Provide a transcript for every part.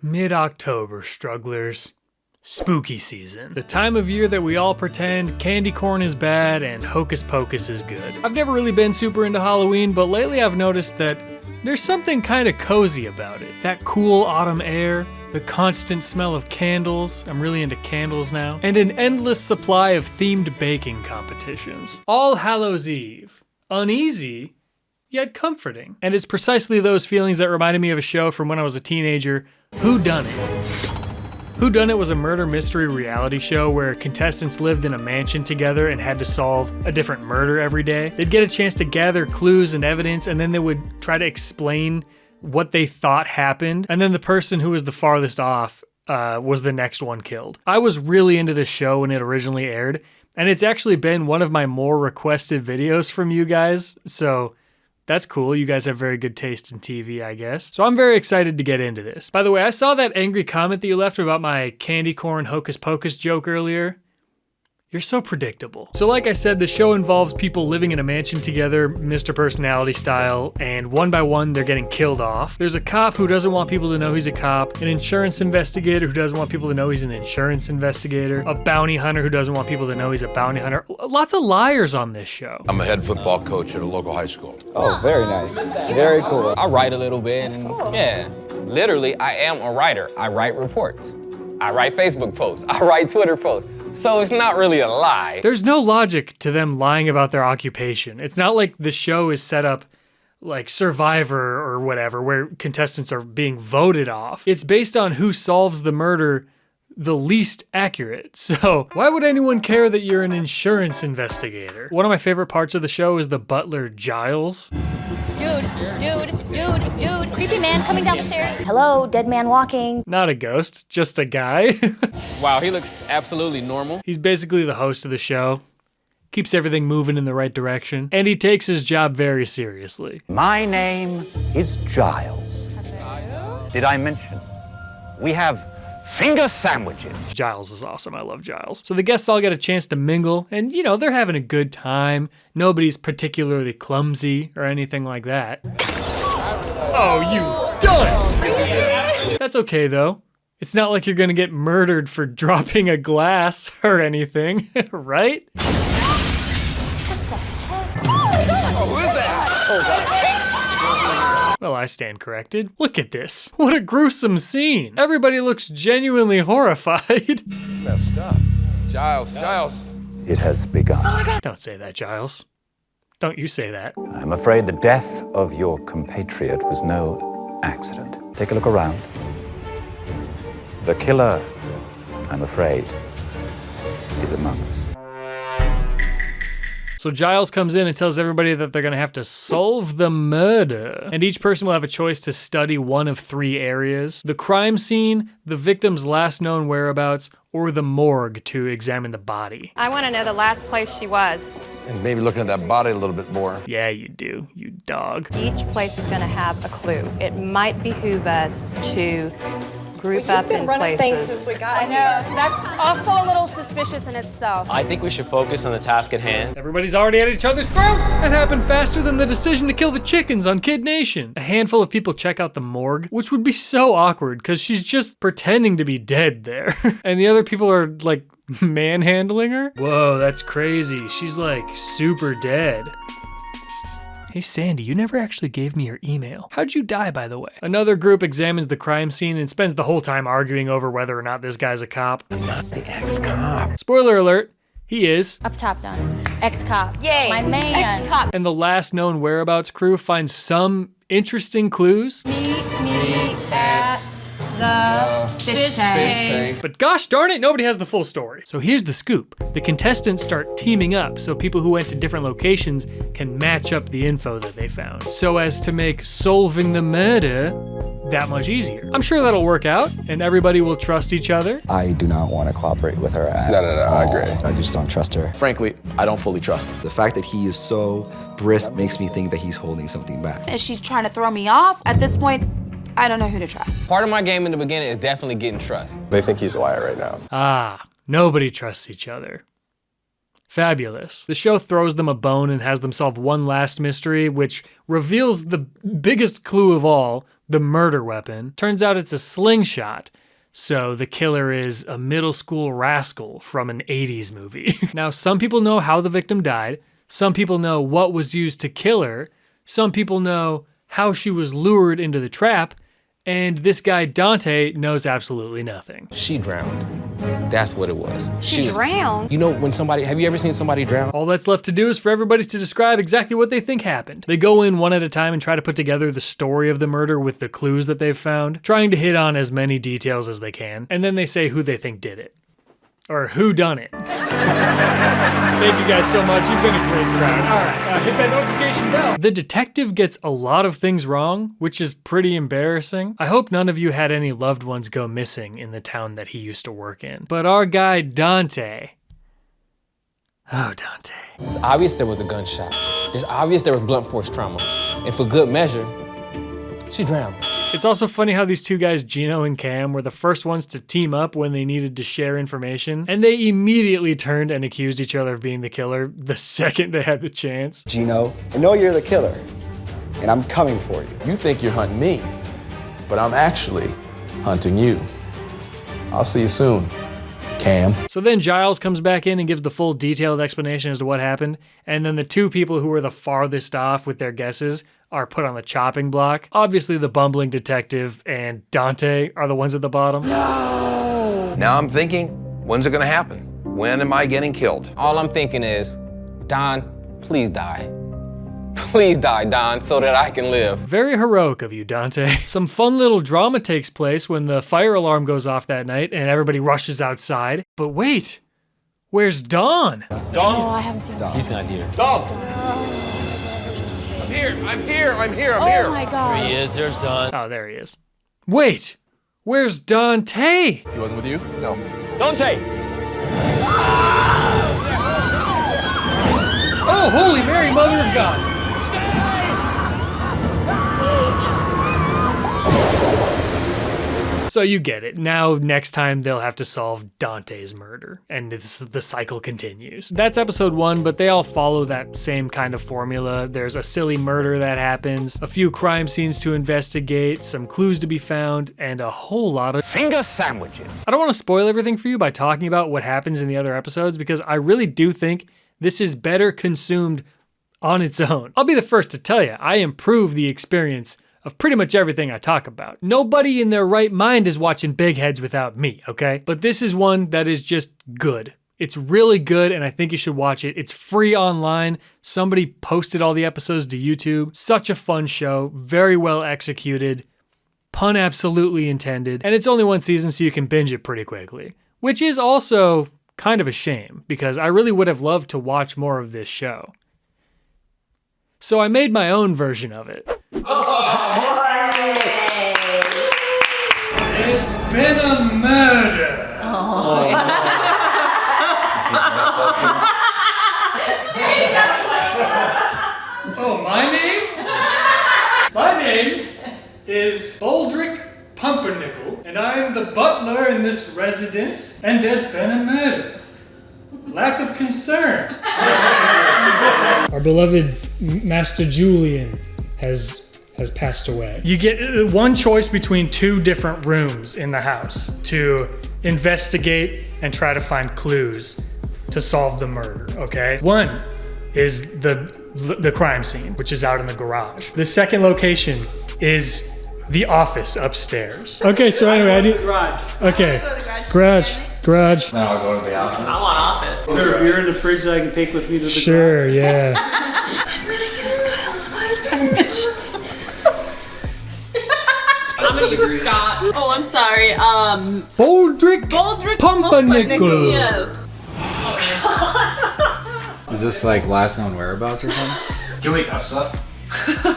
Mid-October, strugglers. Spooky season. The time of year that we all pretend candy corn is bad and hocus pocus is good. I've never really been super into Halloween, but lately I've noticed that there's something kind of cozy about it. That cool autumn air, the constant smell of candles, I'm really into candles now, and an endless supply of themed baking competitions. All Hallows Eve. Uneasy, yet comforting. And it's precisely those feelings that reminded me of a show from when I was a teenager, Whodunnit. Whodunnit was a murder mystery reality show where contestants lived in a mansion together and had to solve a different murder every day. They'd get a chance to gather clues and evidence, and then they would try to explain what they thought happened, and then the person who was the farthest off was the next one killed. I was really into this show when it originally aired, and it's actually been one of my more requested videos from you guys, so that's cool. You guys have very good taste in TV, I guess. So I'm very excited to get into this. By the way, I saw that angry comment that you left about my candy corn hocus pocus joke earlier. You're so predictable. So like I said, the show involves people living in a mansion together, Mr. Personality style, and one by one they're getting killed off. There's a cop who doesn't want people to know he's a cop, an insurance investigator who doesn't want people to know he's an insurance investigator, a bounty hunter who doesn't want people to know he's a bounty hunter. Lots of liars on this show. I'm a head football coach at a local high school. Oh, very nice. Very cool. I write a little bit, and yeah, literally I am a writer. I write reports. I write Facebook posts. I write Twitter posts. So it's not really a lie. There's no logic to them lying about their occupation. It's not like the show is set up like Survivor or whatever, where contestants are being voted off. It's based on who solves the murder the least accurate. So why would anyone care that you're an insurance investigator? One of my favorite parts of the show is the butler, Giles. Dude, creepy man coming down the stairs. Hello, dead man walking. Not a ghost, just a guy. Wow, he looks absolutely normal. He's basically the host of the show. Keeps everything moving in the right direction. And he takes his job very seriously. My name is Giles. Did I mention? We have finger sandwiches. Giles is awesome. I love Giles. So the guests all get a chance to mingle, and you know, they're having a good time. Nobody's particularly clumsy or anything like that. Oh, you dunce! That's okay though. It's not like you're gonna get murdered for dropping a glass or anything, right? Well, I stand corrected. Look at this. What a gruesome scene. Everybody looks genuinely horrified. Messed up. Giles. It has begun. Don't say that, Giles. Don't you say that. I'm afraid the death of your compatriot was no accident. Take a look around. The killer, I'm afraid, is among us. So Giles comes in and tells everybody that they're gonna have to solve the murder. And each person will have a choice to study one of three areas: the crime scene, the victim's last known whereabouts, or the morgue to examine the body. I want to know the last place she was. And maybe looking at that body a little bit more. Yeah, you do, you dog. Each place is going to have a clue. It might behoove us to group up in places. I know, so that's also a little suspicious in itself. I think we should focus on the task at hand. Everybody's already at each other's throats! That happened faster than the decision to kill the chickens on Kid Nation. A handful of people check out the morgue, which would be so awkward because she's just pretending to be dead there. And the other people are like manhandling her. Whoa, that's crazy. She's like super dead. Hey Sandy, you never actually gave me your email. How'd you die, by the way? Another group examines the crime scene and spends the whole time arguing over whether or not this guy's a cop. I'm not the ex-cop. Spoiler alert, he is. Up top, done. Ex-cop. Yay, My man. ex-cop. And the last known whereabouts crew finds some interesting clues. Meet me at the fish tank. But gosh darn it, nobody has the full story. So here's the scoop. The contestants start teaming up so people who went to different locations can match up the info that they found, so as to make solving the murder that much easier. I'm sure that'll work out and everybody will trust each other. I do not want to cooperate with her at No, I all. agree. I just don't trust her. Frankly, I don't fully trust him. The fact that he is so brisk makes me think that he's holding something back. Is she trying to throw me off? At this point, I don't know who to trust. Part of my game in the beginning is definitely getting trust. They think he's a liar right now. Ah, nobody trusts each other. Fabulous. The show throws them a bone and has them solve one last mystery, which reveals the biggest clue of all, the murder weapon. Turns out it's a slingshot. So the killer is a middle school rascal from an 80s movie. Now, some people know how the victim died. Some people know what was used to kill her. Some people know how she was lured into the trap. And this guy, Dante, knows absolutely nothing. She drowned. That's what it was. She drowned? You know when somebody, have you ever seen somebody drown? All that's left to do is for everybody to describe exactly what they think happened. They go in one at a time and try to put together the story of the murder with the clues that they've found, trying to hit on as many details as they can, and then they say who they think did it. Or whodunnit. Thank you guys so much. You've been a great crowd. All right, hit that notification bell. The detective gets a lot of things wrong, which is pretty embarrassing. I hope none of you had any loved ones go missing in the town that he used to work in. But our guy, Dante. Oh, Dante. It's obvious there was a gunshot. It's obvious there was blunt force trauma. And for good measure, she drowned. It's also funny how these two guys, Gino and Cam, were the first ones to team up when they needed to share information, and they immediately turned and accused each other of being the killer the second they had the chance. Gino, I know you're the killer, and I'm coming for you. You think you're hunting me, but I'm actually hunting you. I'll see you soon, Cam. So then Giles comes back in and gives the full detailed explanation as to what happened, and then the two people who were the farthest off with their guesses are put on the chopping block. Obviously the bumbling detective and Dante are the ones at the bottom. No! Now I'm thinking, when's it gonna happen? When am I getting killed? All I'm thinking is, Don, please die. Please die, Don, so that I can live. Very heroic of you, Dante. Some fun little drama takes place when the fire alarm goes off that night and everybody rushes outside. But wait, where's Don? Oh, I haven't seen him. He's not here. I'm here. Oh my God. There he is, there's Don. Oh, there he is. Wait, where's Dante? He wasn't with you? No. Dante! Oh, Holy Mary, Mother of God. So you get it. Now, next time, they'll have to solve Dante's murder, and the cycle continues. That's episode 1, but they all follow that same kind of formula. There's a silly murder that happens, a few crime scenes to investigate, some clues to be found, and a whole lot of Finger sandwiches. I don't want to spoil everything for you by talking about what happens in the other episodes, because I really do think this is better consumed on its own. I'll be the first to tell you, I improve the experience of pretty much everything I talk about. Nobody in their right mind is watching Big Heads without me, okay? But this is one that is just good. It's really good, and I think you should watch it. It's free online. Somebody posted all the episodes to YouTube. Such a fun show, very well executed, pun absolutely intended, and it's only one season, so you can binge it pretty quickly, which is also kind of a shame, because I really would have loved to watch more of this show. So I made my own version of it. There's been a murder. Oh, my name? My name is Baldrick Pumpernickel, and I'm the butler in this residence, and there's been a murder. Lack of concern. Our beloved Master Julian has passed away. You get one choice between two different rooms in the house to investigate and try to find clues to solve the murder, okay? One is the crime scene, which is out in the garage. The second location is the office upstairs. Okay, so anyway, I need garage. Okay, garage. Now I'll go to the office. I want office. Is there a beer in the fridge that I can take with me to the Sure, garage? yeah. I'm gonna use Kyle tonight. I'm gonna use Scott. Oh, I'm sorry. Baldrick Pumpernickel. Yes. Is this like last known whereabouts or something? Can we touch stuff?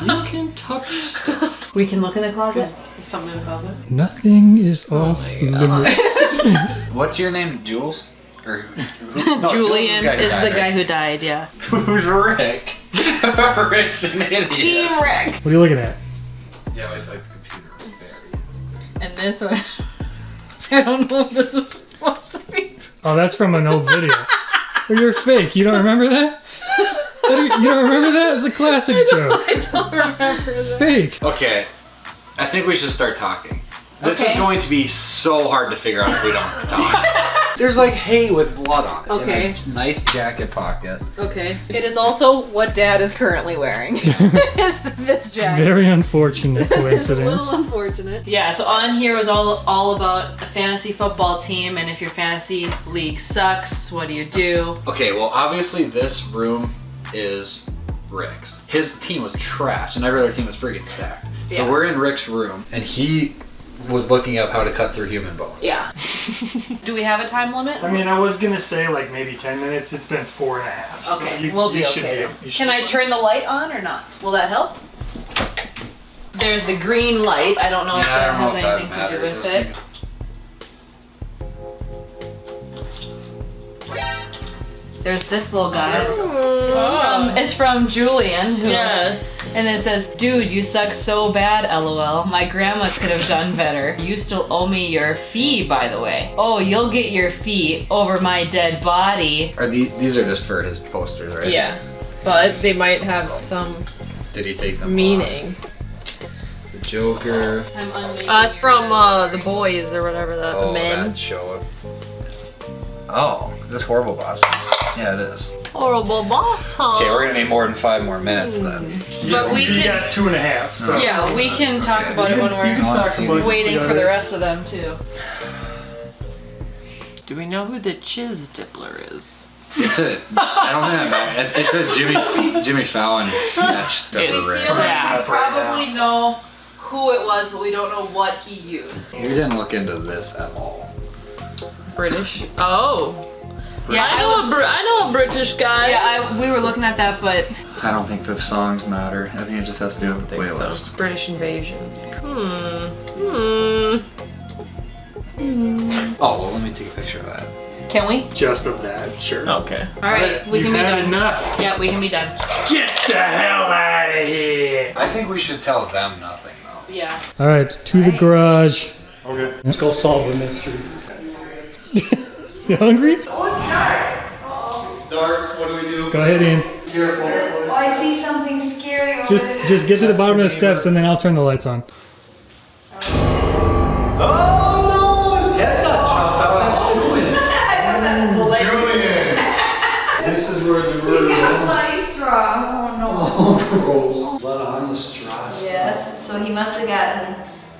You can touch stuff. We can look in the closet. Is something in the closet? Nothing is off limits. What's your name, Jules? Or Julian is the guy who died, yeah. Who's Rick? Rick's an idiot. Team Rick. What are you looking at? Yeah, like the computer was buried. And this one, I don't know if this was supposed to be. Oh, that's from an old video. Oh, you're fake. You don't remember that? You don't remember that? It's a classic joke. I don't remember that. Fake. Okay, I think we should start talking. This is going to be so hard to figure out if we don't talk. There's like hay with blood on it. Okay. In a nice jacket pocket. Okay. It is also what Dad is currently wearing. Is this jacket. Very unfortunate It's a coincidence. little unfortunate. Yeah, so on here was all about a fantasy football team, and if your fantasy league sucks, what do you do? Okay, well obviously this room is Rick's. His team was trash and every other team was freaking stacked. So Yeah. we're in Rick's room and he was looking up how to cut through human bones. Yeah. Do we have a time limit? I mean, I was gonna say like maybe 10 minutes. It's been 4.5. So Okay, you, we'll be you okay should then. you should Can be I fine. turn the light on or not? Will that help? There's the green light. I don't know if Yeah, I that don't know has if that anything to do matters. with I it. was There's this little guy. It's from Julian. Who, Yes. And it says, dude, you suck so bad, lol. My grandma could have done better. You still owe me your fee, by the way. Oh, you'll get your fee over my dead body. Are these are just for his posters, right? Yeah. But they might have some Did he take them meaning. off? The Joker. It's from The Boys or whatever, the men. That show. Oh, is this Horrible Bosses? Yeah, it is. Horrible boss, huh? Okay, we're gonna need more than 5 more minutes then. But we You can. got 2.5. So. Yeah, we can talk about it when You can we're talk about waiting for the others. rest of them too. Do we know who the Chiz Dippler is? It's a. I don't think I know. It's a Jimmy Fallon sketch. That It's- we're We Yeah. probably know who it was, but we don't know what he used. We didn't look into this at all. British. Oh. Yeah, I know a British guy. Yeah, we were looking at that, but I don't think the songs matter. I think it just has to do with the playlist. So. British invasion. Oh, well, let me take a picture of that. can we? Just of that, sure. Okay. All right, we You've can be had done. enough. Yeah, we can be done. Get the hell out of here. I think we should tell them nothing, though. Yeah. All right, to the garage. Okay. Let's go solve the mystery. You hungry? Oh, it's dark. It's dark. What do we do? Go ahead in. Careful. Oh, I see something scary over Just get to the bottom of the steps and then I'll turn the lights on. Oh no! His head got chopped off. That's Julian. This is where the He's murder got a is. bloody straw. Oh no. Oh, gross. Blood on the straws. Yes, so he must have gotten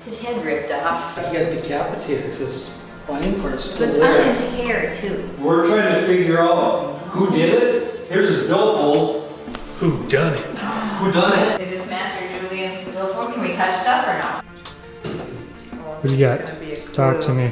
his head ripped off. He got decapitated. His spine part's But still it's on there. his hair too. We're trying to figure out who did it. Here's his billfold. Whodunnit? Who done it? Is this Master Julian's billfold? Can we touch stuff or not? What do you got? Talk to me.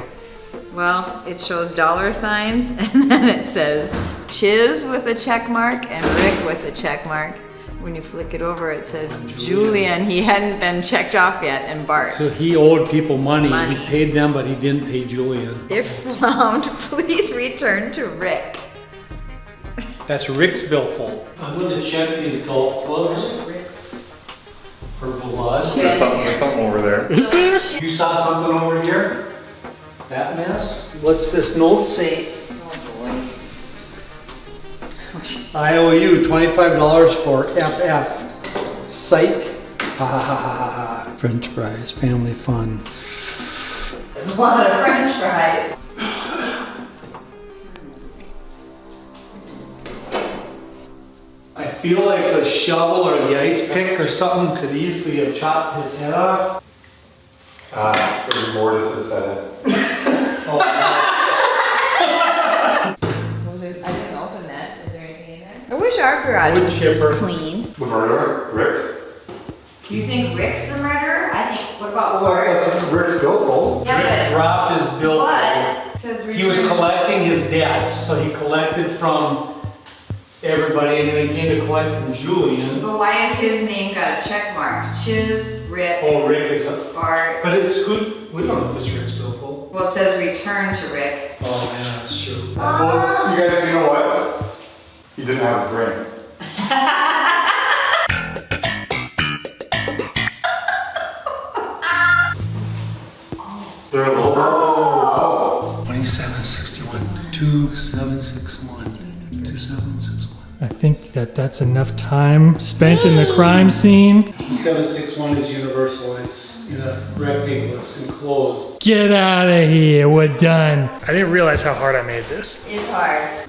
Well, it shows dollar signs and then it says Chiz with a check mark and Rick with a check mark. When you flick it over, it says Julian. He hadn't been checked off yet, and Bart. So he owed people money. Money. He paid them, but he didn't pay Julian. If found, please return to Rick. That's Rick's billfold. I'm going to check these golf clubs for blood. There's something over there. You saw something over here? That mess? What's this note say? I owe you $25 for FF. Psych. Ha ha ha ha ha. French fries, family fun. There's a lot of French fries. I feel like the shovel or the ice pick or something could easily have chopped his head off. There's more to said it. Was it? I didn't open that. Is there anything in there? I wish our garage Wood was chipper. this clean. The murderer, Rick? You think Rick's the murderer? I think, what about Well, Bart? that's Rick's billfold. Yeah, Rick but dropped his billfold. what? It says He was return- collecting his debts, so he collected from everybody and then he came to collect from Julian. But why is his name got a check mark? Chiz, Rick, Oh, Rick is a, Bart. but it's who, we don't know if it's Rick's billfold. Well, it says return to Rick. Oh man, that's true. Well, you guys, you know what? He didn't have a brain. They're a little oh. 2761, 2761, 2761. I think that's enough time spent in the crime scene. 2761 is universal. It's rectangle. It's enclosed. Get out of here, we're done. I didn't realize how hard I made this. It's hard.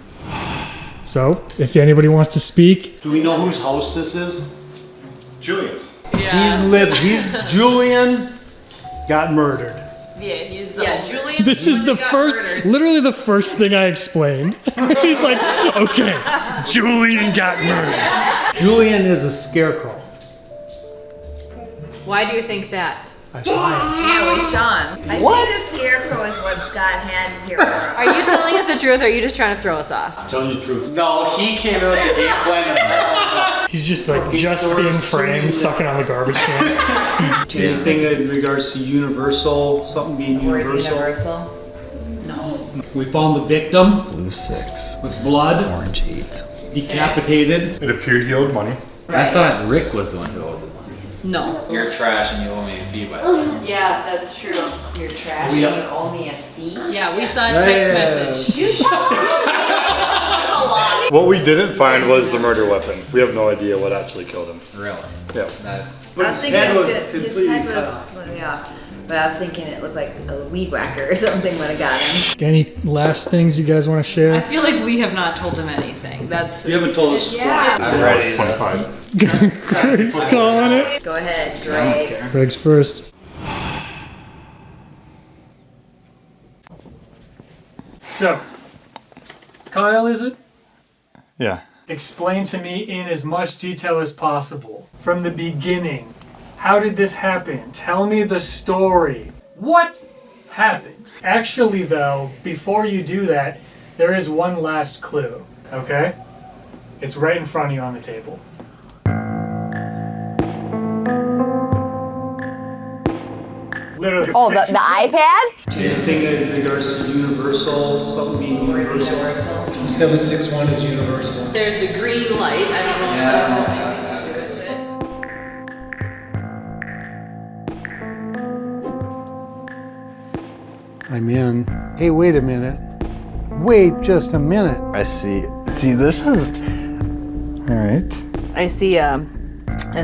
So, if anybody wants to speak. Do we know whose house this is? Julian's. Yeah. He's Julian got murdered. Yeah, he's the Julian. This is the first, literally the first thing I explained. He's like, okay, Julian got murdered. Julian is a scarecrow. Why do you think that? I saw him. Yeah, we saw him. I think a scarecrow is what Scott had here. Are you telling us the truth or are you just trying to throw us off? Telling you the truth. No, he came in with the game plan. He's just like, just in frame, sucking on the garbage can. Anything in regards to universal, something being Word universal? universal? No. We found the victim Blue 6. with blood, Orange 8. It decapitated. appeared he owed money. I thought Rick was the one who owed the money. No. You're trash and you owe me a fee, but Yeah, that's true. You're trash and you owe me a fee? Yeah, we saw a text message. You What we didn't find was the murder weapon. We have no idea what actually killed him. Really? Yeah. I was thinking head was his completely head cut was, off. well, yeah, but I was thinking it looked like a weed whacker or something would have got him. Any last things you guys want to I share? feel like we have not told them anything. That's. You haven't told us. Yeah. I'm ready. 25. Greg's calling it. Go ahead, Greg. Greg's first. So, Kyle, is it? Yeah. Explain to me in as much detail as possible, from the beginning. How did this happen? Tell me the story. What happened? Actually, though, before you do that, there is one last clue, okay? It's right in front of you on the table. Literally. Oh, the iPad? Anything in regards to universal, something being universal. 2761 is universal. There's the green light. I don't know if that has anything to do with it. I'm in. Hey, wait a minute. Wait just a minute. I see. See, this is. Alright. I see a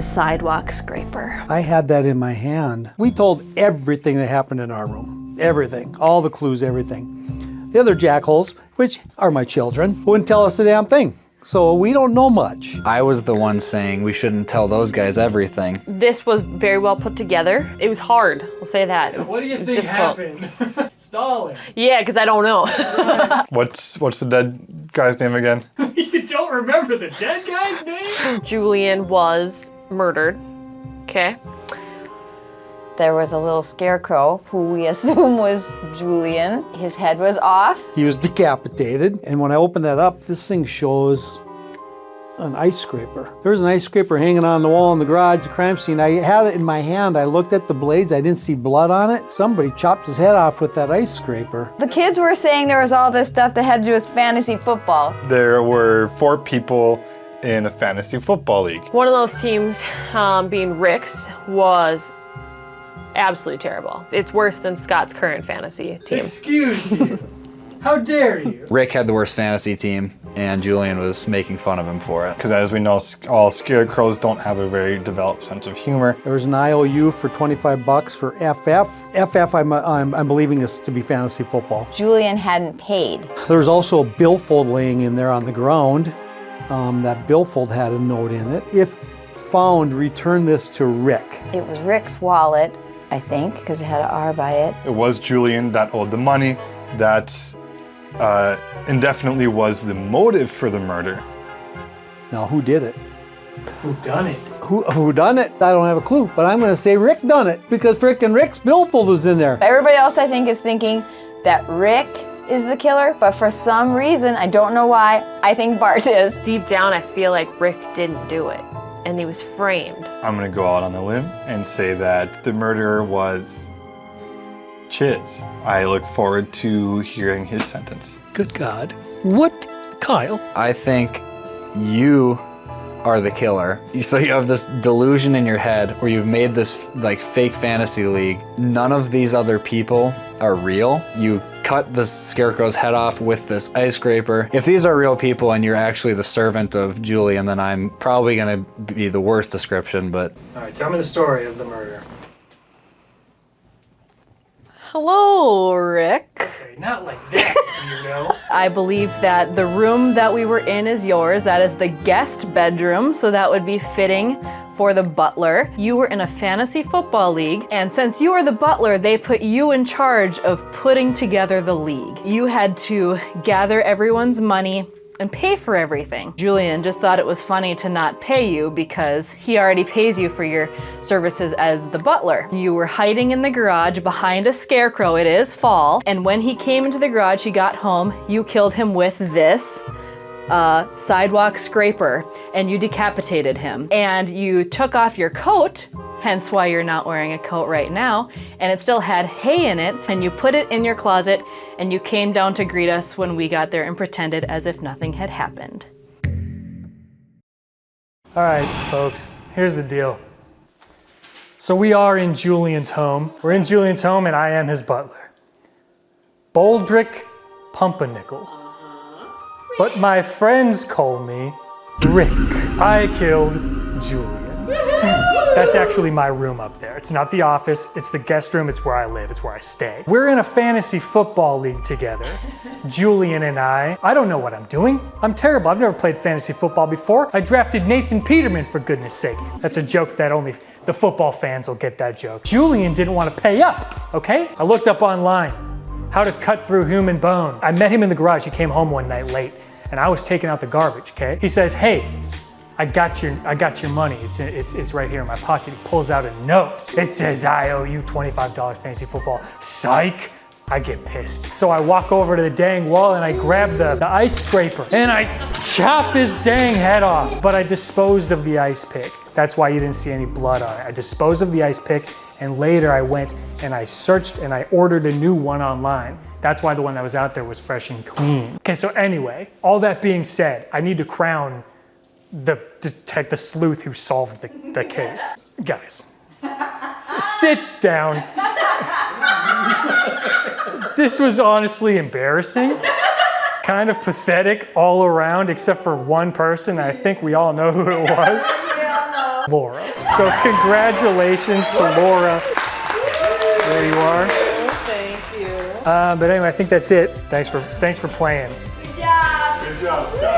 sidewalk scraper. I had that in my hand. We told everything that happened in our room. Everything. All the clues, everything. The other jackholes, which are my children, wouldn't tell us a damn thing. So we don't know much. I was the one saying we shouldn't tell those guys everything. This was very well put together. It was hard, we'll say that. It was, What do you it was think difficult. happened? Stalling. Yeah, because I don't know. What's the dead guy's name again? You don't remember the dead guy's name? Julian was murdered, okay? There was a little scarecrow who we assume was Julian. His head was off. He was decapitated, and when I opened that up, this thing shows an ice scraper. There's an ice scraper hanging on the wall in the garage, the crime scene. I had it in my hand. I looked at the blades. I didn't see blood on it. Somebody chopped his head off with that ice scraper. The kids were saying there was all this stuff that had to do with fantasy football. There were 4 people in a fantasy football league. One of those teams, being Rick's, was absolutely terrible. It's worse than Scott's current fantasy team. Excuse you. How dare you? Rick had the worst fantasy team, and Julian was making fun of him for it. Because as we know, all scarecrows don't have a very developed sense of humor. There was an IOU for $25 for FF. FF, I'm believing is to be fantasy football. Julian hadn't paid. There's also a billfold laying in there on the ground. That billfold had a note in it. If found, return this to Rick. It was Rick's wallet, I think, because it had an R by it. It was Julian that owed the money. That indefinitely was the motive for the murder. Now, who did it? Whodunnit? Who done it? I don't have a clue, but I'm going to say Rick done it because frickin' Rick's billfold was in there. Everybody else, I think, is thinking that Rick is the killer, but for some reason, I don't know why, I think Bart is. Deep down, I feel like Rick didn't do it, and he was framed. I'm going to go out on a limb and say that the murderer was Chiz. I look forward to hearing his sentence. Good God. What? Kyle? I think you are the killer. So you have this delusion in your head where you've made this like fake fantasy league. None of these other people are real. You cut the scarecrow's head off with this ice scraper. If these are real people and you're actually the servant of Julian, then I'm probably gonna be the worst description, but... All right, tell me the story of the murder. Hello, Rick. Okay, not like that, weirdo. I believe that the room that we were in is yours. That is the guest bedroom, so that would be fitting for the butler. You were in a fantasy football league, and since you were the butler, they put you in charge of putting together the league. You had to gather everyone's money and pay for everything. Julian just thought it was funny to not pay you because he already pays you for your services as the butler. You were hiding in the garage behind a scarecrow. It is fall. And when he came into the garage, he got home, you killed him with this sidewalk scraper, and you decapitated him. And you took off your coat, hence why you're not wearing a coat right now, and it still had hay in it, and you put it in your closet, and you came down to greet us when we got there and pretended as if nothing had happened. All right, folks, here's the deal. So we are in Julian's home. We're in Julian's home, and I am his butler, Boldrick Pumpernickel. But my friends call me Rick. I killed Julian. That's actually my room up there. It's not the office, it's the guest room, it's where I live, it's where I stay. We're in a fantasy football league together, Julian and I. I don't know what I'm doing. I'm terrible. I've never played fantasy football before. I drafted Nathan Peterman, for goodness sake. That's a joke that only the football fans will get that joke. Julian didn't want to pay up, okay? I looked up online how to cut through human bone. I met him in the garage. He came home one night late, and I was taking out the garbage, okay? He says, hey, I got your money. It's right here in my pocket. He pulls out a note. It says, I owe you $25 fantasy football. Psych. I get pissed. So I walk over to the dang wall and I grab the ice scraper and I chop his dang head off. But I disposed of the ice pick. That's why you didn't see any blood on it. I disposed of the ice pick, and later I went and I searched and I ordered a new one online. That's why the one that was out there was fresh and clean. Okay, so anyway, all that being said, I need to crown the sleuth who solved the case. Guys, sit down. This was honestly embarrassing, kind of pathetic all around, except for one person. I think we all know who it was. Laura. So congratulations to Laura. There you are. Thank you. But anyway, I think that's it. Thanks for playing. Good job. Good job, Scott.